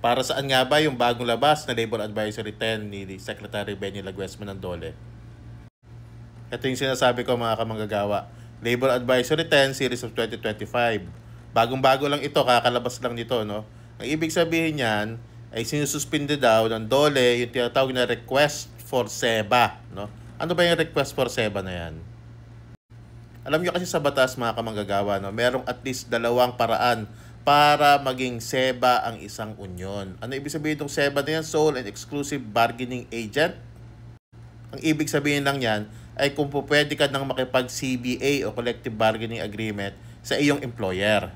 Para saan nga ba yung bagong labas na Labor Advisory 10 ni Secretary Benny Laguesma ng DOLE? Ito yung sinasabi ko mga kamanggagawa. Labor Advisory 10 Series of 2025. Bagong-bago lang ito, kakalabas lang nito, no? Ang ibig sabihin niyan ay sinususpinde daw ng DOLE yung tinatawag na request for SEBA, no? Ano ba yung request for SEBA na yan? Alam nyo kasi sa batas mga kamanggagawa, no, merong at least dalawang paraan para maging SEBA ang isang union. Ano ibig sabihin ng SEBA na yan? Sole and Exclusive Bargaining Agent. Ang ibig sabihin lang yan ay kung pwede ka nang makipag-CBA o Collective Bargaining Agreement sa iyong employer.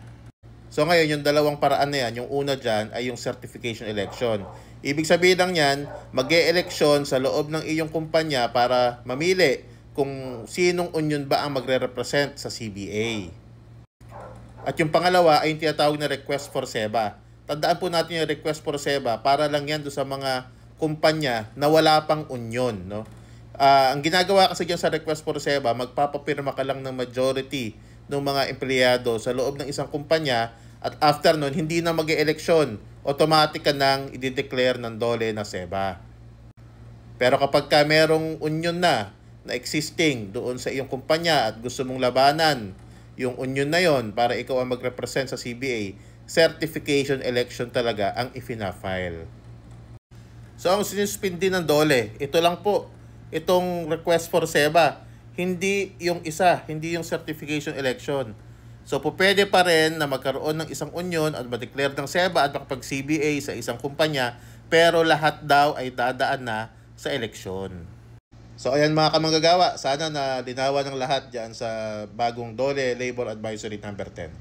So ngayon, yung dalawang paraan na yan, yung una dyan ay yung certification election. Ibig sabihin lang yan, mag-e-eleksyon sa loob ng iyong kumpanya para mamili kung sinong union ba ang magre-represent sa CBA. At yung pangalawa ay yung tinatawag na request for SEBA. Tandaan po natin yung request for SEBA para lang yan do sa mga kumpanya na wala pang union, no? Ang ginagawa kasi dyan sa request for SEBA, magpapapirma ka lang ng majority ng mga empleyado sa loob ng isang kumpanya at after nun, hindi na mag-e-eleksyon. Automatic ka nang i-declare ng DOLE na SEBA. Pero kapag ka merong union na existing doon sa iyong kumpanya at gusto mong labanan yung union na yon para ikaw ang mag-represent sa CBA, certification election talaga ang ifina-file. So ang sinuspindi ng DOLE, ito lang po, itong request for SEBA, hindi yung isa, hindi yung certification election. So pwede pa rin na magkaroon ng isang union at ma-declare ng SEBA at makapag-CBA sa isang kumpanya, pero lahat daw ay dadaan na sa eleksyon. So ayan mga kamanggagawa, sana na linawan ng lahat dyan sa bagong DOLE Labor Advisory number 10.